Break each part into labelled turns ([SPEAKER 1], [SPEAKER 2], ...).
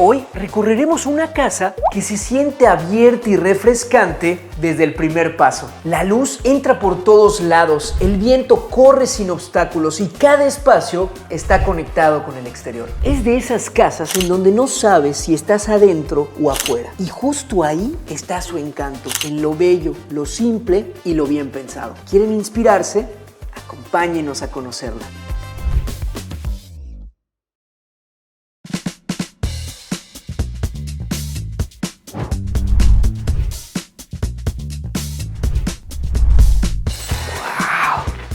[SPEAKER 1] Hoy recorreremos una casa que se siente abierta y refrescante desde el primer paso. La luz entra por todos lados, el viento corre sin obstáculos y cada espacio está conectado con el exterior. Es de esas casas en donde no sabes si estás adentro o afuera. Y justo ahí está su encanto, en lo bello, lo simple y lo bien pensado. ¿Quieren inspirarse? Acompáñenos a conocerla.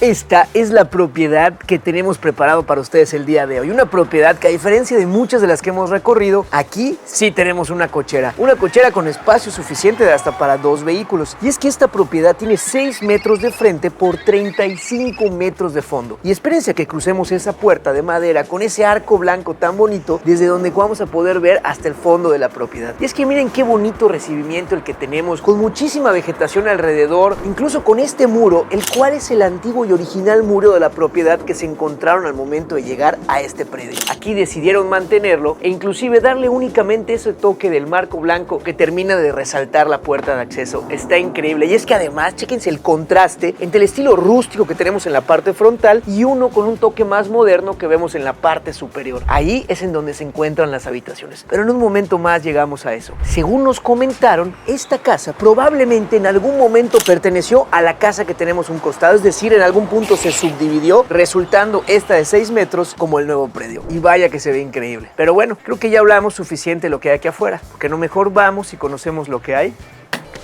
[SPEAKER 1] Esta es la propiedad que tenemos preparado para ustedes el día de hoy. Una propiedad que, a diferencia de muchas de las que hemos recorrido, aquí sí tenemos una cochera. Una cochera con espacio suficiente de hasta para 2 vehículos. Y es que esta propiedad tiene 6 metros de frente por 35 metros de fondo. Y espérense a que crucemos esa puerta de madera con ese arco blanco tan bonito, desde donde vamos a poder ver hasta el fondo de la propiedad. Y es que miren qué bonito recibimiento el que tenemos, con muchísima vegetación alrededor, incluso con este muro, el cual es el antiguo y original muro de la propiedad que se encontraron al momento de llegar a este predio. Aquí decidieron mantenerlo e inclusive darle únicamente ese toque del marco blanco que termina de resaltar la puerta de acceso. Está increíble. Y es que además, chéquense el contraste entre el estilo rústico que tenemos en la parte frontal y uno con un toque más moderno que vemos en la parte superior. Ahí es en donde se encuentran las habitaciones. Pero en un momento más llegamos a eso. Según nos comentaron, esta casa probablemente en algún momento perteneció a la casa que tenemos a un costado, es decir, en algún punto se subdividió, resultando esta de 6 metros como el nuevo predio. Y vaya que se ve increíble. Pero bueno, creo que ya hablamos suficiente de lo que hay aquí afuera, porque no mejor vamos y conocemos lo que hay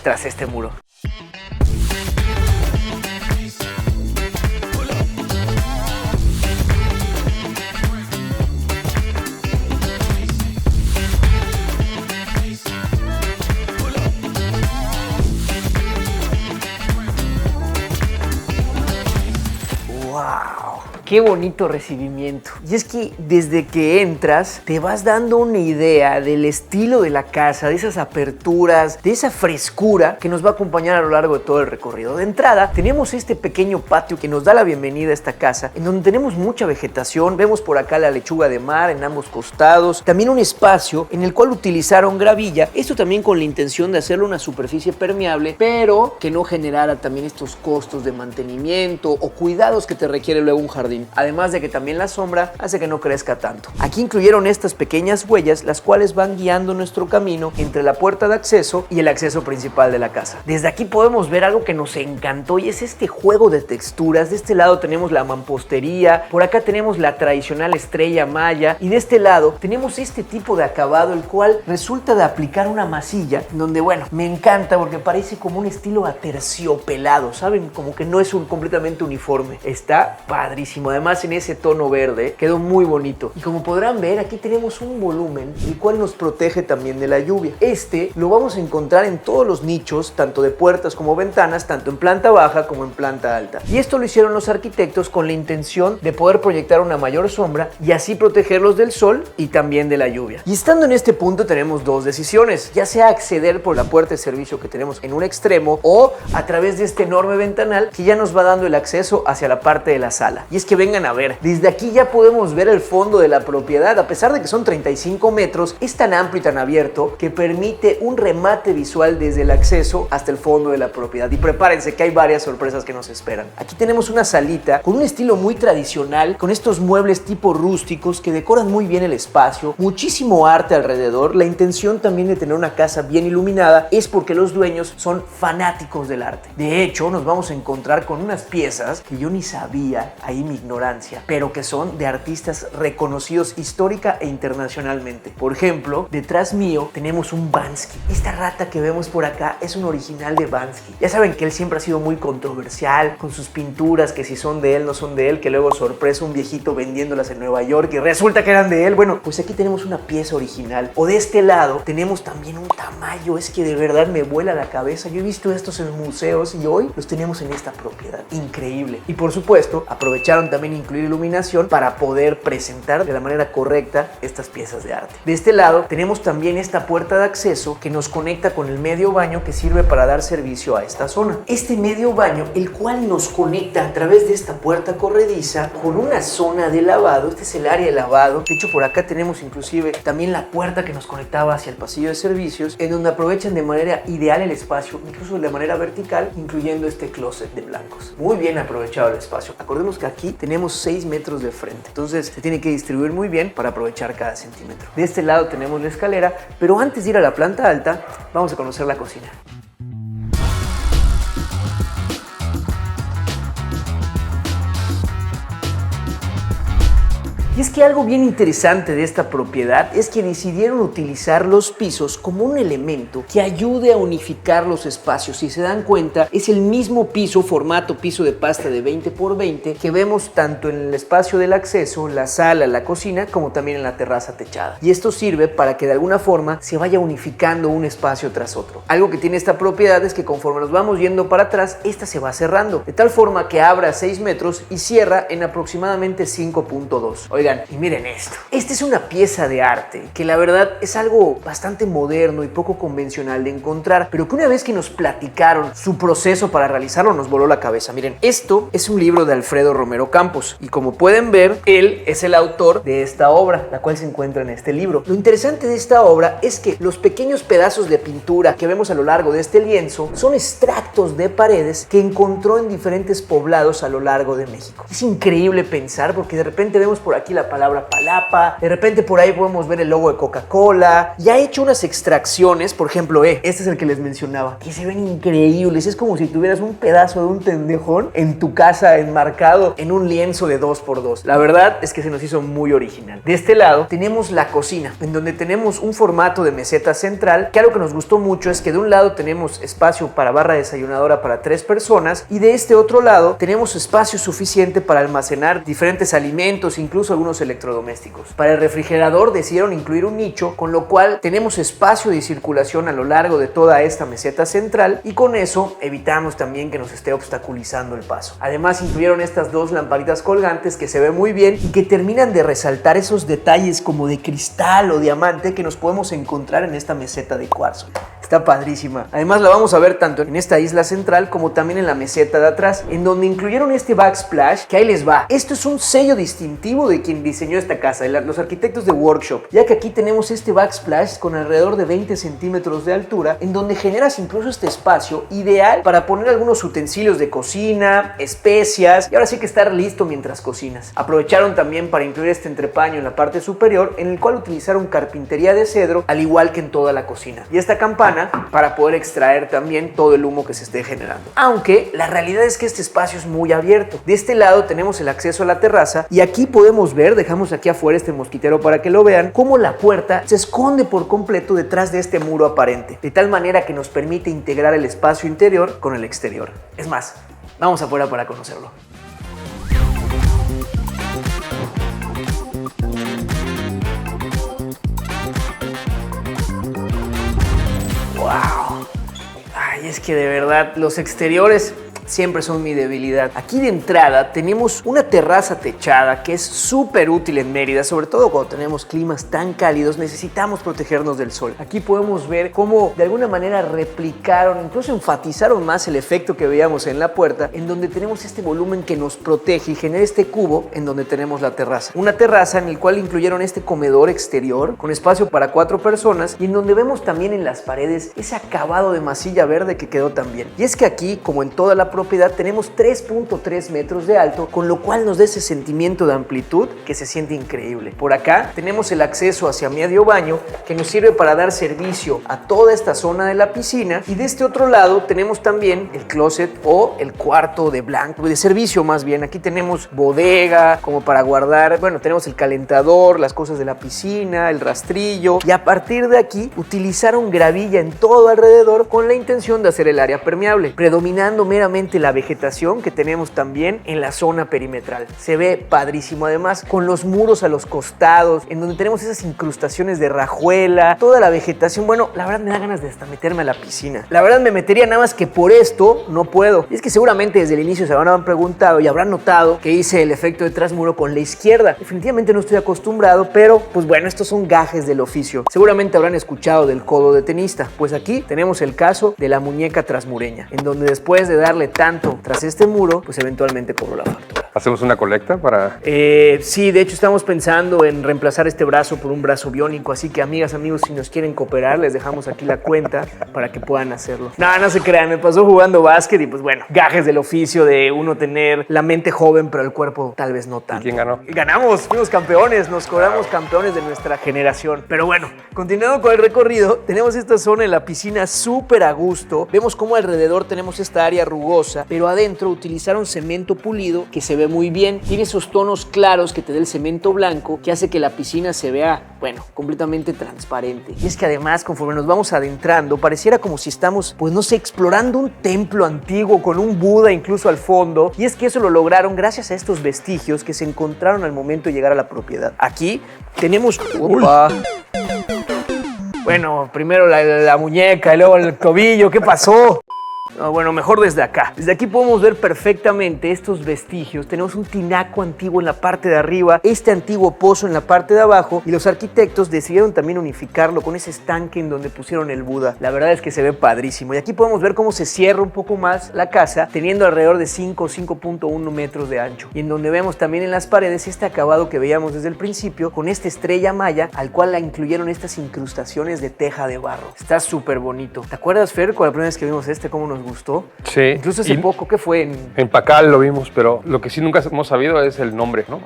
[SPEAKER 1] tras este muro. Qué bonito recibimiento. Y es que desde que entras te vas dando una idea del estilo de la casa, de esas aperturas, de esa frescura que nos va a acompañar a lo largo de todo el recorrido. De entrada tenemos este pequeño patio que nos da la bienvenida a esta casa, en donde tenemos mucha vegetación. Vemos por acá la lechuga de mar en ambos costados. También un espacio en el cual utilizaron gravilla. Esto también con la intención de hacerlo una superficie permeable, pero que no generara también estos costos de mantenimiento o cuidados que te requiere luego un jardín. Además de que también la sombra hace que no crezca tanto. Aquí incluyeron estas pequeñas huellas, las cuales van guiando nuestro camino entre la puerta de acceso y el acceso principal de la casa. Desde aquí podemos ver algo que nos encantó y es este juego de texturas. De este lado tenemos la mampostería, por acá tenemos la tradicional estrella maya y de este lado tenemos este tipo de acabado, el cual resulta de aplicar una masilla donde, bueno, me encanta porque parece como un estilo aterciopelado, ¿saben? Como que no es completamente uniforme. Está padrísimo. Además, en ese tono verde quedó muy bonito. Y como podrán ver, aquí tenemos un volumen el cual nos protege también de la lluvia. Este lo vamos a encontrar en todos los nichos, tanto de puertas como ventanas, tanto en planta baja como en planta alta. Y esto lo hicieron los arquitectos con la intención de poder proyectar una mayor sombra y así protegerlos del sol y también de la lluvia. Y estando en este punto tenemos dos decisiones, ya sea acceder por la puerta de servicio que tenemos en un extremo o a través de este enorme ventanal que ya nos va dando el acceso hacia la parte de la sala. Y es que vengan a ver, desde aquí ya podemos ver el fondo de la propiedad. A pesar de que son 35 metros, es tan amplio y tan abierto que permite un remate visual desde el acceso hasta el fondo de la propiedad. Y prepárense que hay varias sorpresas que nos esperan. Aquí tenemos una salita con un estilo muy tradicional, con estos muebles tipo rústicos que decoran muy bien el espacio, muchísimo arte alrededor. La intención también de tener una casa bien iluminada es porque los dueños son fanáticos del arte. De hecho, nos vamos a encontrar con unas piezas que yo ni sabía, ahí mi ignorancia, pero que son de artistas reconocidos histórica e internacionalmente. Por ejemplo, detrás mío tenemos un Banksy. Esta rata que vemos por acá es un original de Banksy. Ya saben que él siempre ha sido muy controversial con sus pinturas, que si son de él, no son de él, que luego sorpresa un viejito vendiéndolas en Nueva York y resulta que eran de él. Bueno, pues aquí tenemos una pieza original. O de este lado tenemos también un Tamayo. Es que de verdad me vuela la cabeza. Yo he visto estos en museos y hoy los tenemos en esta propiedad. Increíble. Y por supuesto, aprovecharon también también incluir iluminación para poder presentar de la manera correcta estas piezas de arte. De este lado tenemos también esta puerta de acceso que nos conecta con el medio baño que sirve para dar servicio a esta zona. Este medio baño, el cual nos conecta a través de esta puerta corrediza con una zona de lavado. Este es el área de lavado. De hecho, por acá tenemos inclusive también la puerta que nos conectaba hacia el pasillo de servicios, en donde aprovechan de manera ideal el espacio, incluso de manera vertical, incluyendo este closet de blancos. Muy bien aprovechado el espacio. Acordemos que aquí tenemos 6 metros de frente, entonces se tiene que distribuir muy bien para aprovechar cada centímetro. De este lado tenemos la escalera, pero antes de ir a la planta alta, vamos a conocer la cocina. Y es que algo bien interesante de esta propiedad es que decidieron utilizar los pisos como un elemento que ayude a unificar los espacios. Si se dan cuenta, es el mismo piso, formato piso de pasta de 20 por 20 que vemos tanto en el espacio del acceso, la sala, la cocina, como también en la terraza techada. Y esto sirve para que de alguna forma se vaya unificando un espacio tras otro. Algo que tiene esta propiedad es que conforme nos vamos yendo para atrás, esta se va cerrando, de tal forma que abra 6 metros y cierra en aproximadamente 5.2. Oigan, y miren esto. Esta es una pieza de arte que la verdad es algo bastante moderno y poco convencional de encontrar, pero que una vez que nos platicaron su proceso para realizarlo nos voló la cabeza. Miren, esto es un libro de Alfredo Romero Campos y como pueden ver, él es el autor de esta obra, la cual se encuentra en este libro. Lo interesante de esta obra es que los pequeños pedazos de pintura que vemos a lo largo de este lienzo son extractos de paredes que encontró en diferentes poblados a lo largo de México. Es increíble pensar porque de repente vemos por aquí la palabra palapa, de repente por ahí podemos ver el logo de Coca-Cola y ha hecho unas extracciones, por ejemplo, este es el que les mencionaba, que se ven increíbles. Es como si tuvieras un pedazo de un tendejón en tu casa enmarcado en un lienzo de 2x2. La verdad es que se nos hizo muy original. De este lado tenemos la cocina, en donde tenemos un formato de meseta central, que algo que nos gustó mucho es que de un lado tenemos espacio para barra desayunadora para 3 personas y de este otro lado tenemos espacio suficiente para almacenar diferentes alimentos, incluso algunos electrodomésticos. Para el refrigerador decidieron incluir un nicho, con lo cual tenemos espacio de circulación a lo largo de toda esta meseta central y con eso evitamos también que nos esté obstaculizando el paso. Además incluyeron estas 2 lamparitas colgantes que se ven muy bien y que terminan de resaltar esos detalles como de cristal o diamante que nos podemos encontrar en esta meseta de cuarzo. Está padrísima. Además la vamos a ver tanto en esta isla central como también en la meseta de atrás, en donde incluyeron este backsplash, que ahí les va. Esto es un sello distintivo de quien diseñó esta casa, los arquitectos de Workshop, ya que aquí tenemos este backsplash con alrededor de 20 centímetros de altura, en donde generas incluso este espacio ideal para poner algunos utensilios de cocina, especias y ahora sí que estar listo mientras cocinas. Aprovecharon también para incluir este entrepaño en la parte superior, en el cual utilizaron carpintería de cedro, al igual que en toda la cocina. Y esta campana para poder extraer también todo el humo que se esté generando. Aunque la realidad es que este espacio es muy abierto. De este lado tenemos el acceso a la terraza y aquí podemos ver, dejamos aquí afuera este mosquitero para que lo vean, cómo la puerta se esconde por completo detrás de este muro aparente, de tal manera que nos permite integrar el espacio interior con el exterior. Es más, vamos afuera para conocerlo. ¡Wow! Ay, es que de verdad los exteriores siempre son mi debilidad. Aquí de entrada tenemos una terraza techada que es súper útil en Mérida, sobre todo cuando tenemos climas tan cálidos, necesitamos protegernos del sol. Aquí podemos ver cómo de alguna manera replicaron, incluso enfatizaron más el efecto que veíamos en la puerta, en donde tenemos este volumen que nos protege y genera este cubo en donde tenemos la terraza. Una terraza en el cual incluyeron este comedor exterior con espacio para 4 personas y en donde vemos también en las paredes ese acabado de masilla verde que quedó tan bien. Y es que aquí, como en toda la propiedad, tenemos 3.3 metros de alto, con lo cual nos da ese sentimiento de amplitud que se siente increíble. Por acá tenemos el acceso hacia medio baño que nos sirve para dar servicio a toda esta zona de la piscina, y de este otro lado tenemos también el closet o el cuarto de blanco, de servicio más bien. Aquí tenemos bodega como para guardar, bueno, tenemos el calentador, las cosas de la piscina, el rastrillo, y a partir de aquí utilizaron gravilla en todo alrededor con la intención de hacer el área permeable, predominando meramente justamente la vegetación que tenemos también en la zona perimetral. Se ve padrísimo, además con los muros a los costados, en donde tenemos esas incrustaciones de rajuela, toda la vegetación. Bueno, la verdad me da ganas de hasta meterme a la piscina. La verdad me metería, nada más que por esto no puedo. Y es que seguramente desde el inicio se habrán preguntado y habrán notado que hice el efecto de trasmuro con la izquierda. Definitivamente no estoy acostumbrado, pero pues bueno, estos son gajes del oficio. Seguramente habrán escuchado del codo de tenista. Pues aquí tenemos el caso de la muñeca trasmureña, en donde después de darle tanto tras este muro, pues eventualmente cobró la factura.
[SPEAKER 2] ¿Hacemos una colecta para...?
[SPEAKER 1] Sí, de hecho estamos pensando en reemplazar este brazo por un brazo biónico, así que amigas, amigos, si nos quieren cooperar, les dejamos aquí la cuenta para que puedan hacerlo. No se crean, me pasó jugando básquet y pues bueno, gajes del oficio de uno tener la mente joven, pero el cuerpo tal vez no tanto.
[SPEAKER 2] ¿Y quién ganó?
[SPEAKER 1] Ganamos, fuimos campeones, nos cobramos campeones de nuestra generación. Pero bueno, continuando con el recorrido, tenemos esta zona en la piscina súper a gusto. Vemos cómo alrededor tenemos esta área rugosa, pero adentro utilizaron cemento pulido que se ve muy bien. Tiene esos tonos claros que te da el cemento blanco, que hace que la piscina se vea, bueno, completamente transparente. Y es que además, conforme nos vamos adentrando, pareciera como si estamos, pues no sé, explorando un templo antiguo con un Buda incluso al fondo. Y es que eso lo lograron gracias a estos vestigios que se encontraron al momento de llegar a la propiedad. Aquí tenemos... ¡Opa! Bueno, primero la muñeca y luego el tobillo. ¿Qué pasó? No, bueno, mejor desde acá. Desde aquí podemos ver perfectamente estos vestigios. Tenemos un tinaco antiguo en la parte de arriba, este antiguo pozo en la parte de abajo, y los arquitectos decidieron también unificarlo con ese estanque en donde pusieron el Buda. La verdad es que se ve padrísimo. Y aquí podemos ver cómo se cierra un poco más la casa, teniendo alrededor de 5.1 metros de ancho. Y en donde vemos también en las paredes este acabado que veíamos desde el principio, con esta estrella maya, al cual la incluyeron estas incrustaciones de teja de barro. Está súper bonito. ¿Te acuerdas, Fer, con la primera vez que vimos cómo nos gustó?
[SPEAKER 2] Sí.
[SPEAKER 1] Incluso hace poco, ¿qué fue?
[SPEAKER 2] En Pacal lo vimos, pero lo que sí nunca hemos sabido es el nombre, ¿no?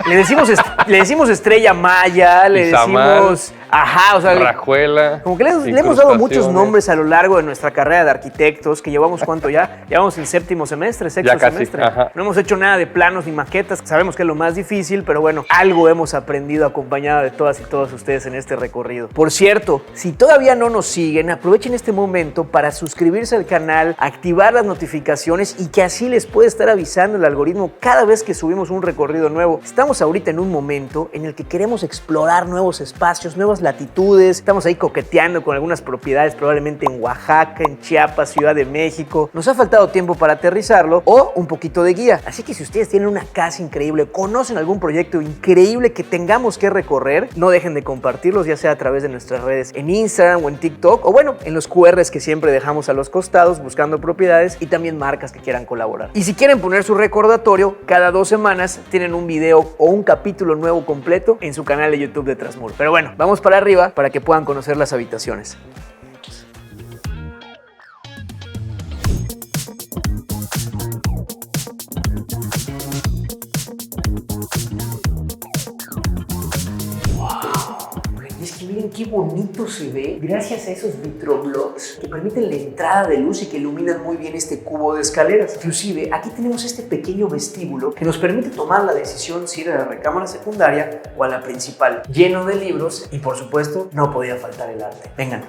[SPEAKER 1] Le decimos estrella maya, le decimos... Ajá, o sea...
[SPEAKER 2] Rajuela.
[SPEAKER 1] Como que le hemos dado muchos nombres a lo largo de nuestra carrera de arquitectos, que llevamos, ¿cuánto ya? Llevamos el sexto semestre.
[SPEAKER 2] Ajá.
[SPEAKER 1] No hemos hecho nada de planos ni maquetas, sabemos que es lo más difícil, pero bueno, algo hemos aprendido acompañado de todas y todos ustedes en este recorrido. Por cierto, si todavía no nos siguen, aprovechen este momento para suscribirse al canal, activar las notificaciones y que así les puede estar avisando el algoritmo cada vez que subimos un recorrido nuevo. Estamos ahorita en un momento en el que queremos explorar nuevos espacios, nuevas latitudes. Estamos ahí coqueteando con algunas propiedades, probablemente en Oaxaca, en Chiapas, Ciudad de México. Nos ha faltado tiempo para aterrizarlo o un poquito de guía. Así que si ustedes tienen una casa increíble, conocen algún proyecto increíble que tengamos que recorrer, no dejen de compartirlos, ya sea a través de nuestras redes en Instagram o en TikTok, o bueno, en los QRs que siempre dejamos a los costados buscando propiedades y también marcas que quieran colaborar. Y si quieren poner su recordatorio, cada 2 semanas tienen un video o un capítulo nuevo completo en su canal de YouTube de Trasmuro. Pero bueno, vamos para arriba para que puedan conocer las habitaciones. Miren qué bonito se ve gracias a esos vitroblocks que permiten la entrada de luz y que iluminan muy bien este cubo de escaleras. Inclusive aquí tenemos este pequeño vestíbulo que nos permite tomar la decisión si ir a la recámara secundaria o a la principal, lleno de libros y por supuesto no podía faltar el arte. Vengan.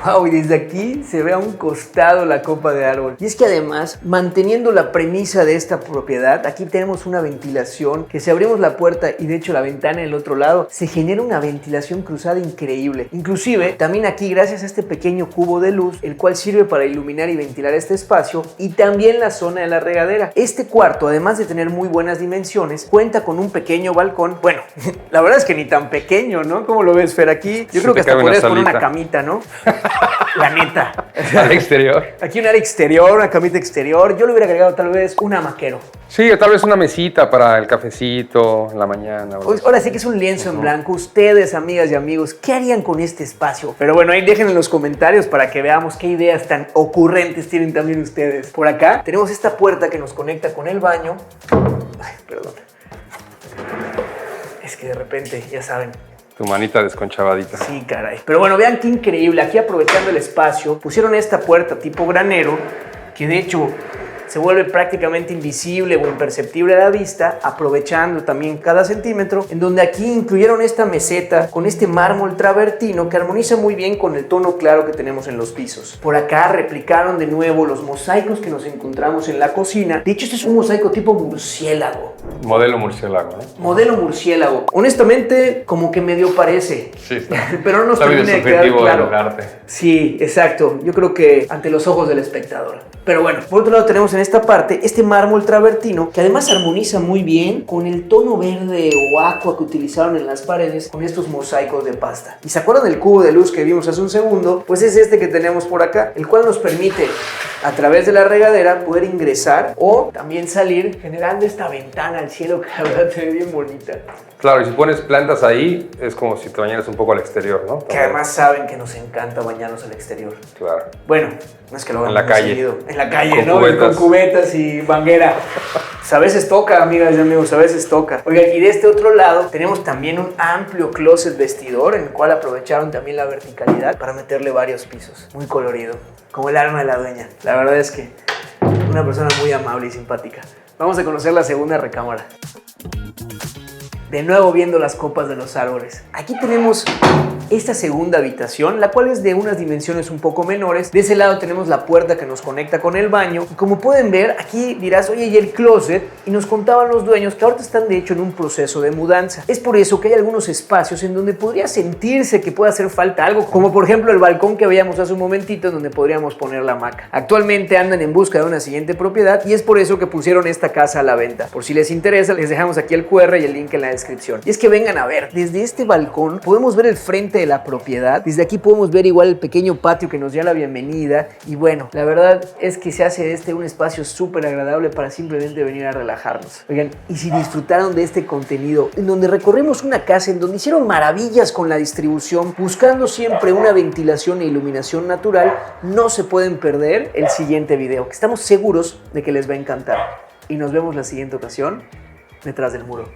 [SPEAKER 1] Wow, y desde aquí se ve a un costado la copa de árbol. Y es que además, manteniendo la premisa de esta propiedad, aquí tenemos una ventilación que si abrimos la puerta y de hecho la ventana del otro lado, se genera una ventilación cruzada increíble. Inclusive, también aquí gracias a este pequeño cubo de luz, el cual sirve para iluminar y ventilar este espacio y también la zona de la regadera. Este cuarto, además de tener muy buenas dimensiones, cuenta con un pequeño balcón. Bueno, la verdad es que ni tan pequeño, ¿no? ¿Cómo lo ves, Fer? Aquí yo creo que hasta podrías poner una camita, ¿no? La neta.
[SPEAKER 2] Al exterior.
[SPEAKER 1] Aquí un área exterior, una camita exterior. Yo le hubiera agregado tal vez un hamaquero.
[SPEAKER 2] Sí, tal vez una mesita para el cafecito en la mañana.
[SPEAKER 1] Ahora sí que es un lienzo en blanco. Ustedes, amigas y amigos, ¿qué harían con este espacio? Pero bueno, ahí dejen en los comentarios para que veamos qué ideas tan ocurrentes tienen también ustedes. Por acá tenemos esta puerta que nos conecta con el baño. Ay, perdón. Es que de repente, ya saben,
[SPEAKER 2] tu manita desconchavadita.
[SPEAKER 1] Sí, caray. Pero bueno, vean qué increíble. Aquí aprovechando el espacio, pusieron esta puerta tipo granero, que de hecho se vuelve prácticamente invisible o imperceptible a la vista, aprovechando también cada centímetro, en donde aquí incluyeron esta meseta con este mármol travertino que armoniza muy bien con el tono claro que tenemos en los pisos. Por acá replicaron de nuevo los mosaicos que nos encontramos en la cocina. De hecho, este es un mosaico tipo murciélago.
[SPEAKER 2] Modelo murciélago, ¿no?
[SPEAKER 1] Modelo murciélago. Honestamente, como que medio parece.
[SPEAKER 2] Sí, está.
[SPEAKER 1] Pero no nos
[SPEAKER 2] Está bien
[SPEAKER 1] termina de quedar
[SPEAKER 2] subjetivo
[SPEAKER 1] claro.
[SPEAKER 2] del arte.
[SPEAKER 1] Sí, exacto. Yo creo que ante los ojos del espectador. Pero bueno, por otro lado tenemos en esta parte este mármol travertino que además armoniza muy bien con el tono verde o aqua que utilizaron en las paredes con estos mosaicos de pasta. ¿Y se acuerdan del cubo de luz que vimos hace un segundo? Pues es este que tenemos por acá, el cual nos permite a través de la regadera poder ingresar o también salir, generando esta ventana al cielo que la verdad se ve bien bonita.
[SPEAKER 2] Claro, y si pones plantas ahí, es como si te bañaras un poco al exterior, ¿no?
[SPEAKER 1] Que además saben que nos encanta bañarnos al exterior.
[SPEAKER 2] Claro.
[SPEAKER 1] Bueno, no es que lo hagamos
[SPEAKER 2] En la
[SPEAKER 1] muy
[SPEAKER 2] calle.
[SPEAKER 1] seguido. En la calle,
[SPEAKER 2] Con
[SPEAKER 1] ¿no?
[SPEAKER 2] cubetas.
[SPEAKER 1] Con cubetas y manguera. Pues a veces toca, amigas y amigos, a veces toca. Oiga, y de este otro lado tenemos también un amplio closet vestidor en el cual aprovecharon también la verticalidad para meterle varios pisos. Muy colorido, como el alma de la dueña. La verdad es que una persona muy amable y simpática. Vamos a conocer la segunda recámara. De nuevo viendo las copas de los árboles. Aquí tenemos esta segunda habitación, la cual es de unas dimensiones un poco menores. De ese lado tenemos la puerta que nos conecta con el baño. Y como pueden ver, aquí dirás, oye, ¿y el closet? Y nos contaban los dueños que ahorita están de hecho en un proceso de mudanza. Es por eso que hay algunos espacios en donde podría sentirse que puede hacer falta algo, como por ejemplo el balcón que veíamos hace un momentito, en donde podríamos poner la hamaca. Actualmente andan en busca de una siguiente propiedad y es por eso que pusieron esta casa a la venta. Por si les interesa, les dejamos aquí el QR y el link en la descripción. Y es que vengan a ver, desde este balcón podemos ver el frente de la propiedad. Desde aquí podemos ver igual el pequeño patio que nos da la bienvenida. Y bueno, la verdad es que se hace de este un espacio súper agradable para simplemente venir a relajarnos. Oigan, y si disfrutaron de este contenido, en donde recorremos una casa, en donde hicieron maravillas con la distribución, buscando siempre una ventilación e iluminación natural, no se pueden perder el siguiente video, que estamos seguros de que les va a encantar. Y nos vemos la siguiente ocasión, detrás del muro.